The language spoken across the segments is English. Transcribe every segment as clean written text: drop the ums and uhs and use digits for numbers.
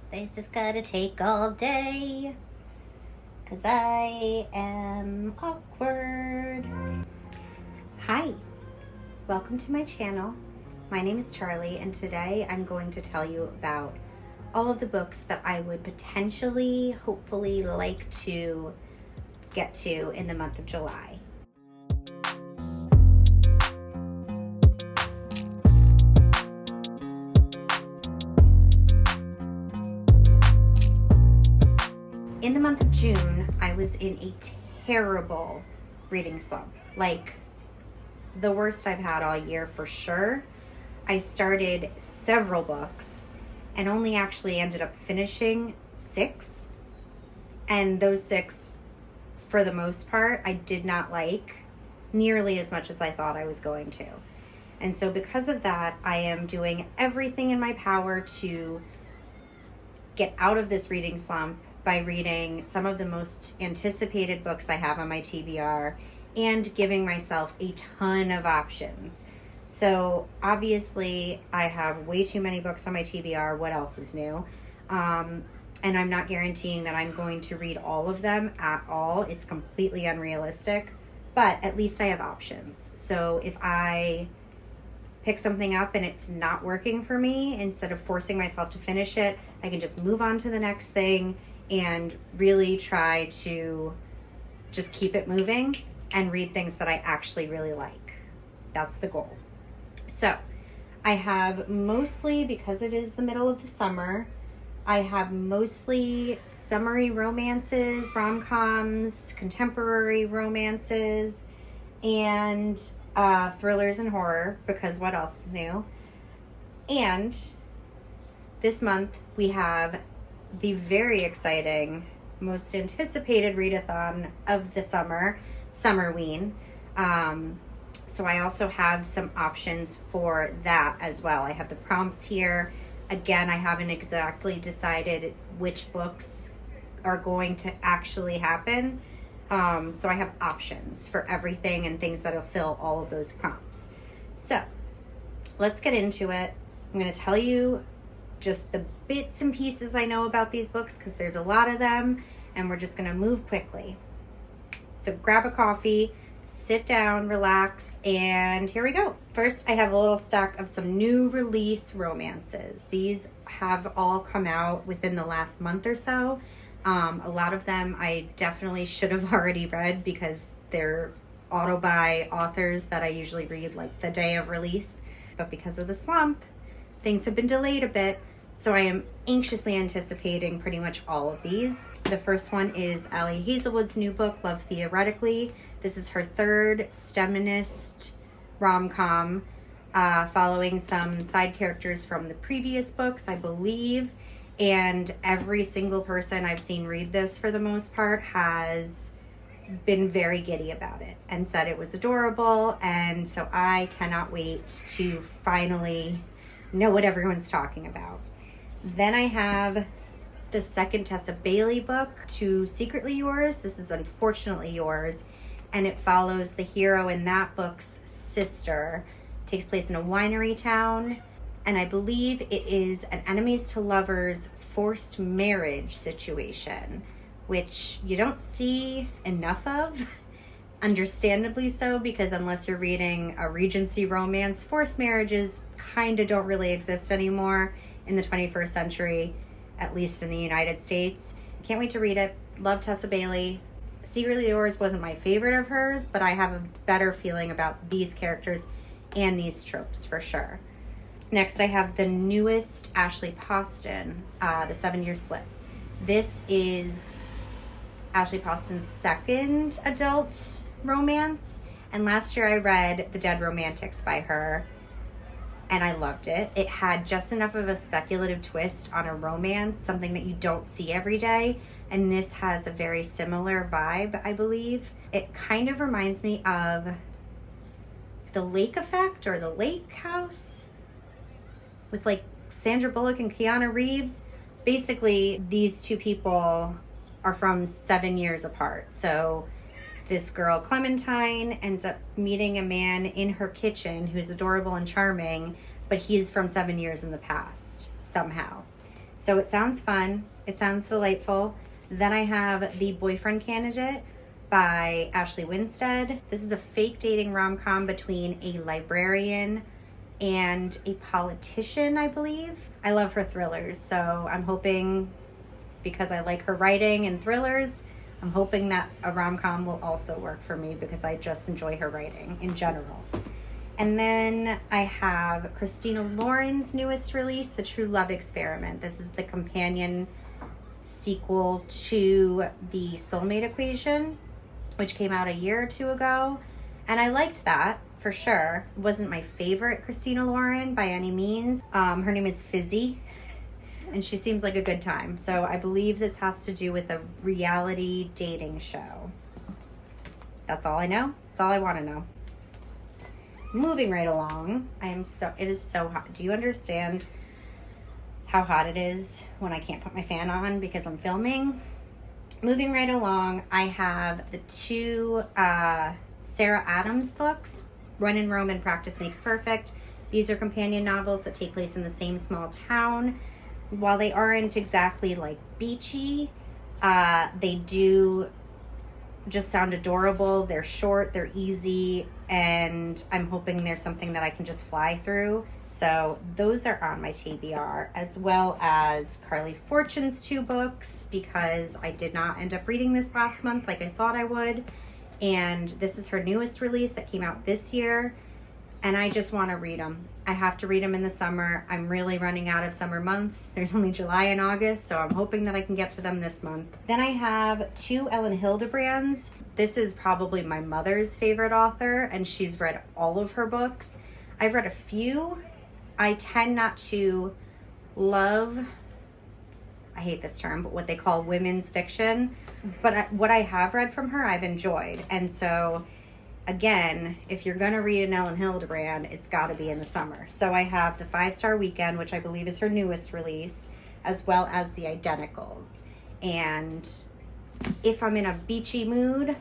This is gonna take all day, 'cause I am awkward. Hi, welcome to my channel. My name is Charlie, and today I'm going to tell you about all of the books that I would potentially, hopefully, like to get to in the month of July. In the month of June, I was in a terrible reading slump, like the worst I've had all year for sure. I started several books and only actually ended up finishing 6. And those 6, for the most part, I did not like nearly as much as I thought I was going to. And so because of that, I am doing everything in my power to get out of this reading slump by reading some of the most anticipated books I have on my TBR and giving myself a ton of options. So obviously I have way too many books on my TBR. What else is new? And I'm not guaranteeing that I'm going to read all of them at all. It's completely unrealistic, but at least I have options. So if I pick something up and it's not working for me, instead of forcing myself to finish it, I can just move on to the next thing and really try to just keep it moving and read things that I actually really like. That's the goal. So I have mostly, because it is the middle of the summer, I have mostly summery romances, rom-coms, contemporary romances, and thrillers and horror, because what else is new? And this month we have the very exciting, most anticipated readathon of the summer, Summerween. So I also have some options for that as well. I have the prompts here. Again, I haven't exactly decided which books are going to actually happen. So I have options for everything and things that'll fill all of those prompts. So let's get into it. I'm going to tell you just the bits and pieces I know about these books, because there's a lot of them, and we're just going to move quickly. So grab a coffee, sit down, relax, and here we go. First, I have a little stack of some new release romances. These have all come out within the last month or so. A lot of them I definitely should have already read because they're auto-buy authors that I usually read like the day of release. But because of the slump, things have been delayed a bit, so I am anxiously anticipating pretty much all of these. The first one is Allie Hazelwood's new book, Love Theoretically. This is her 3rd STEMinist rom-com, following some side characters from the previous books, I believe. And every single person I've seen read this, for the most part, has been very giddy about it and said it was adorable. And so I cannot wait to finally know what everyone's talking about. Then I have the second Tessa Bailey book, To Secretly Yours. This is Unfortunately Yours, and it follows the hero in that book's sister. It takes place in a winery town, and I believe it is an enemies to lovers forced marriage situation, which you don't see enough of. Understandably so, because unless you're reading a Regency romance, forced marriages kind of don't really exist anymore in the 21st century, at least in the United States. Can't wait to read it. Love Tessa Bailey. Secretly Yours wasn't my favorite of hers, but I have a better feeling about these characters and these tropes for sure. Next, I have the newest Ashley Poston, The 7-Year Slip. This is Ashley Poston's 2nd adult romance, and last year I read The Dead Romantics by her, and I loved it. It had just enough of a speculative twist on a romance, something that you don't see every day, and this has a very similar vibe, I believe. It kind of reminds me of The Lake Effect or The Lake House with like Sandra Bullock and Keanu Reeves. Basically, these two people are from 7 years apart. So this girl, Clementine, ends up meeting a man in her kitchen who's adorable and charming, but he's from 7 years in the past somehow. So it sounds fun. It sounds delightful. Then I have The Boyfriend Candidate by Ashley Winstead. This is a fake dating rom-com between a librarian and a politician, I believe. I love her thrillers, so I'm hoping, because I like her writing and thrillers, I'm hoping that a rom-com will also work for me because I just enjoy her writing in general. And then I have Christina Lauren's newest release, The True Love Experiment. This is the companion sequel to The Soulmate Equation, which came out a year or two ago. And I liked that, for sure. It wasn't my favorite Christina Lauren by any means. Her name is Fizzy, and she seems like a good time. So I believe this has to do with a reality dating show. That's all I know. That's all I want to know. Moving right along, it is so hot. Do you understand how hot it is when I can't put my fan on because I'm filming? Moving right along, I have the two Sarah Adams books, Run in Rome and Practice Makes Perfect. These are companion novels that take place in the same small town. While they aren't exactly like beachy, they do just sound adorable. They're short, they're easy, and I'm hoping there's something that I can just fly through. So those are on my TBR, as well as Carly Fortune's two books, because I did not end up reading this last month like I thought I would. And this is her newest release that came out this year, and I just want to read them. I have to read them in the summer. I'm really running out of summer months. There's only July and August, so I'm hoping that I can get to them this month. Then I have two Ellen Hildebrands. This is probably my mother's favorite author, and she's read all of her books. I've read a few. I tend not to love, I hate this term, but what they call women's fiction. But what I have read from her, I've enjoyed. And so, again, if you're going to read an Ellen Hildebrand, it's got to be in the summer. So I have The 5-Star Weekend, which I believe is her newest release, as well as The Identicals. And if I'm in a beachy mood,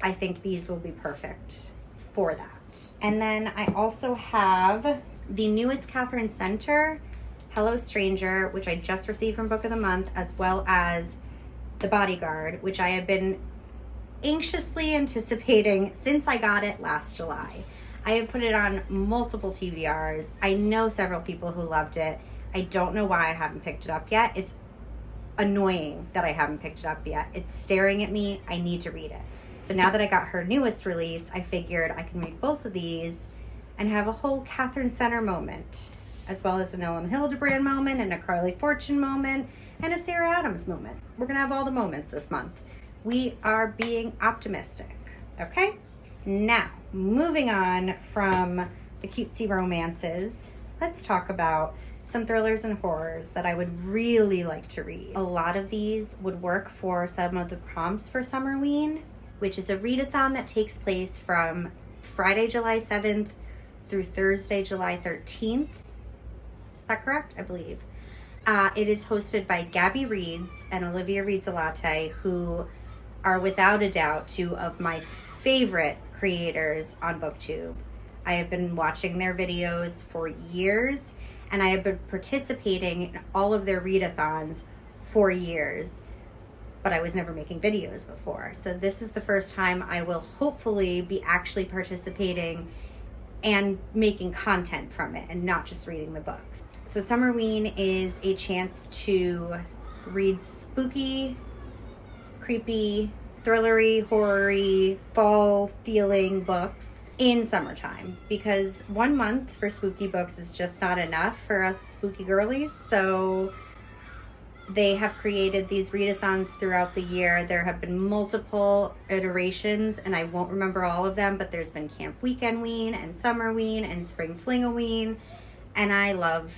I think these will be perfect for that. And then I also have the newest Catherine Center, Hello Stranger, which I just received from Book of the Month, as well as The Bodyguard, which I have been anxiously anticipating since I got it last July. I have put it on multiple TBRs. I know several people who loved it. I don't know why I haven't picked it up yet. It's annoying that I haven't picked it up yet. It's staring at me. I need to read it. So now that I got her newest release, I figured I can read both of these and have a whole Catherine Center moment, as well as an Ellen Hildebrand moment and a Carly Fortune moment and a Sarah Adams moment. We're gonna have all the moments this month. We are being optimistic, okay? Now, moving on from the cutesy romances, let's talk about some thrillers and horrors that I would really like to read. A lot of these would work for some of the prompts for Summerween, which is a readathon that takes place from Friday, July 7th through Thursday, July 13th. Is that correct? I believe. It is hosted by Gabby Reads and Olivia Reads a Latte, who are without a doubt two of my favorite creators on BookTube. I have been watching their videos for years, and I have been participating in all of their readathons for years, but I was never making videos before. So this is the first time I will hopefully be actually participating and making content from it and not just reading the books. So Summerween is a chance to read spooky, creepy, thrillery, horror-y, fall feeling books in summertime, because 1 month for spooky books is just not enough for us spooky girlies. So they have created these readathons throughout the year. There have been multiple iterations, and I won't remember all of them, but there's been Camp Weekendween and Summerween and Spring Flingaween, and I love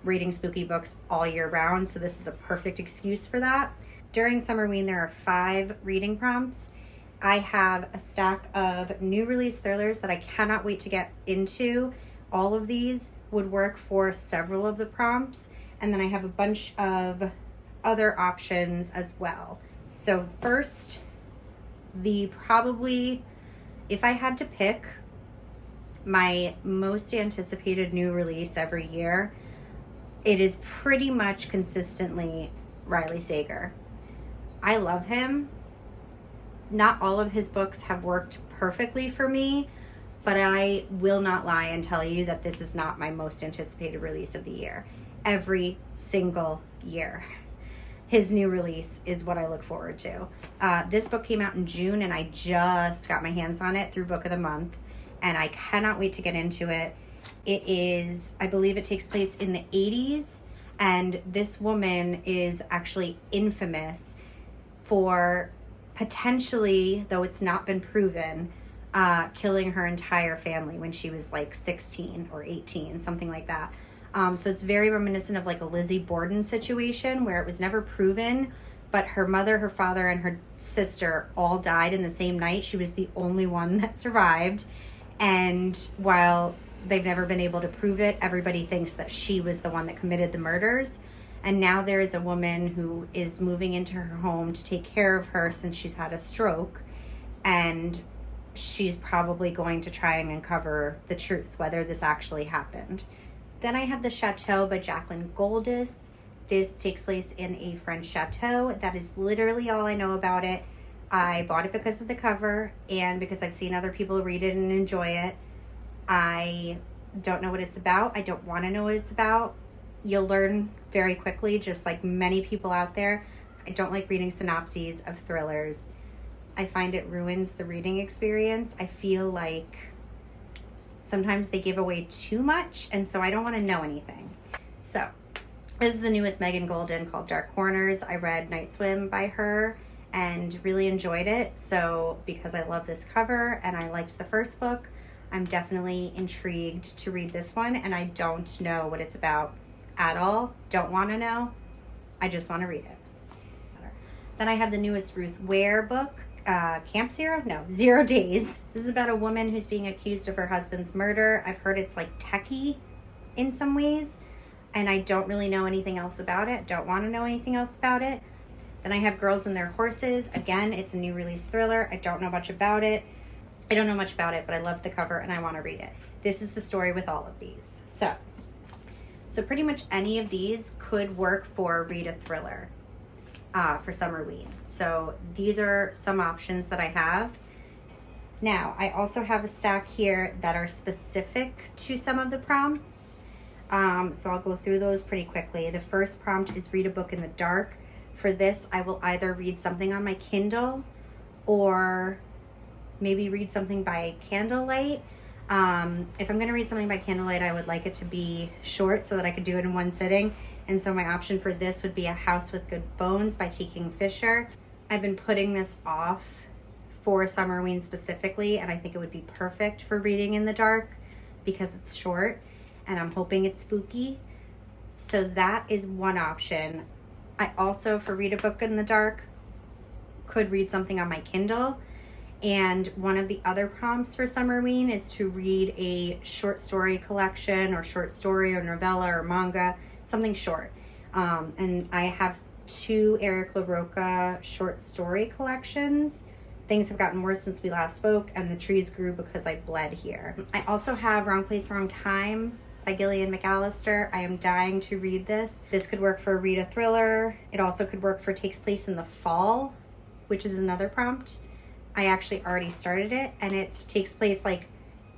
reading spooky books all year round, so this is a perfect excuse for that. During Summerween, there are 5 reading prompts. I have a stack of new release thrillers that I cannot wait to get into. All of these would work for several of the prompts, and then I have a bunch of other options as well. So first, if I had to pick my most anticipated new release every year, it is pretty much consistently Riley Sager. I love him. Not all of his books have worked perfectly for me, but I will not lie and tell you that this is not my most anticipated release of the year. Every single year, his new release is what I look forward to. This book came out in June, and I just got my hands on it through Book of the Month, and I cannot wait to get into it. It is, I believe it takes place in the 80s, and this woman is actually infamous for potentially, though it's not been proven, killing her entire family when she was like 16 or 18, something like that. So it's very reminiscent of like a Lizzie Borden situation where it was never proven, but her mother, her father, and her sister all died in the same night. She was the only one that survived. And while they've never been able to prove it, everybody thinks that she was the one that committed the murders. And now there is a woman who is moving into her home to take care of her since she's had a stroke. And she's probably going to try and uncover the truth, whether this actually happened. Then I have The Chateau by Jacqueline Goldis. This takes place in a French chateau. That is literally all I know about it. I bought it because of the cover and because I've seen other people read it and enjoy it. I don't know what it's about. I don't want to know what it's about. You'll learn very quickly, just like many people out there. I don't like reading synopses of thrillers. I find it ruins the reading experience. I feel like sometimes they give away too much, and so I don't want to know anything. So this is the newest Megan Golden called Dark Corners. I read Night Swim by her and really enjoyed it. So because I love this cover and I liked the first book, I'm definitely intrigued to read this one, and I don't know what it's about at all. Don't want to know. I just want to read it. Then I have the newest Ruth Ware book, Camp Zero? No, 0 Days. This is about a woman who's being accused of her husband's murder. I've heard it's like techie in some ways, and I don't really know anything else about it. Don't want to know anything else about it. Then I have Girls and Their Horses. Again, it's a new release thriller. I don't know much about it. I don't know much about it, but I love the cover and I want to read it. This is the story with all of these. So pretty much any of these could work for Read a Thriller for Summerween. So these are some options that I have. Now, I also have a stack here that are specific to some of the prompts. So I'll go through those pretty quickly. The first prompt is read a book in the dark. For this, I will either read something on my Kindle or maybe read something by candlelight. If I'm going to read something by candlelight, I would like it to be short so that I could do it in one sitting. And so my option for this would be A House with Good Bones by T. Kingfisher. I've been putting this off for Summerween specifically, and I think it would be perfect for reading in the dark because it's short and I'm hoping it's spooky. So that is one option. I also, for read a book in the dark, could read something on my Kindle. And one of the other prompts for Summerween is to read a short story collection or short story or novella or manga, something short. And I have 2 Eric LaRocca short story collections. Things have gotten worse since we last spoke, and the trees grew because I bled here. I also have Wrong Place, Wrong Time by Gillian McAllister. I am dying to read this. This could work for Read a Thriller. It also could work for Takes Place in the Fall, which is another prompt. I actually already started it, and it takes place like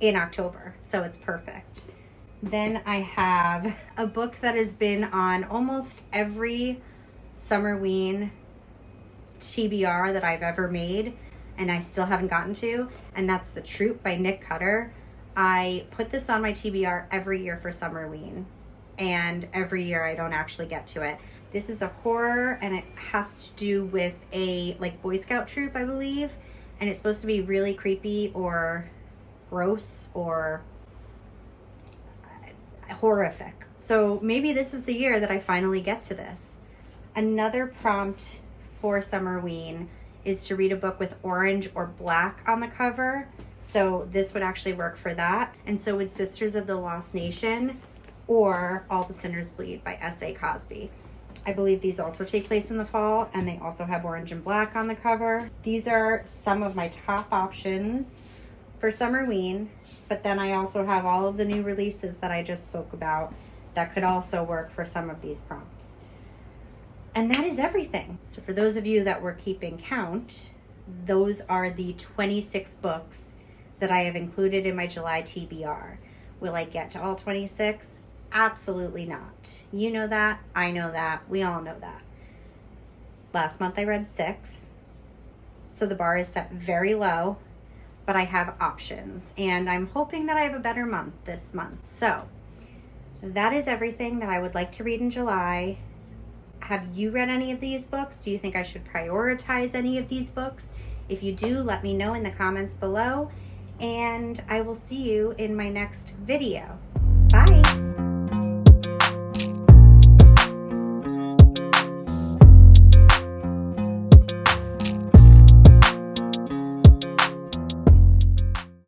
in October, so it's perfect. Then I have a book that has been on almost every Summerween TBR that I've ever made, and I still haven't gotten to, and that's The Troop by Nick Cutter. I put this on my TBR every year for Summerween, and every year I don't actually get to it. This is a horror, and it has to do with a like Boy Scout troop, I believe, and it's supposed to be really creepy or gross or horrific. So maybe this is the year that I finally get to this. Another prompt for Summerween is to read a book with orange or black on the cover. So this would actually work for that. And so would Sisters of the Lost Nation or All the Sinners Bleed by S.A. Cosby. I believe these also take place in the fall, and they also have orange and black on the cover. These are some of my top options for Summerween, but then I also have all of the new releases that I just spoke about that could also work for some of these prompts. And that is everything. So for those of you that were keeping count, those are the 26 books that I have included in my July TBR. Will I get to all 26? Absolutely not. You know that, I know that, we all know that. Last month I read 6, so the bar is set very low, but I have options, and I'm hoping that I have a better month this month. So that is everything that I would like to read in July. Have you read any of these books? Do you think I should prioritize any of these books? If you do, let me know in the comments below, and I will see you in my next video. Bye.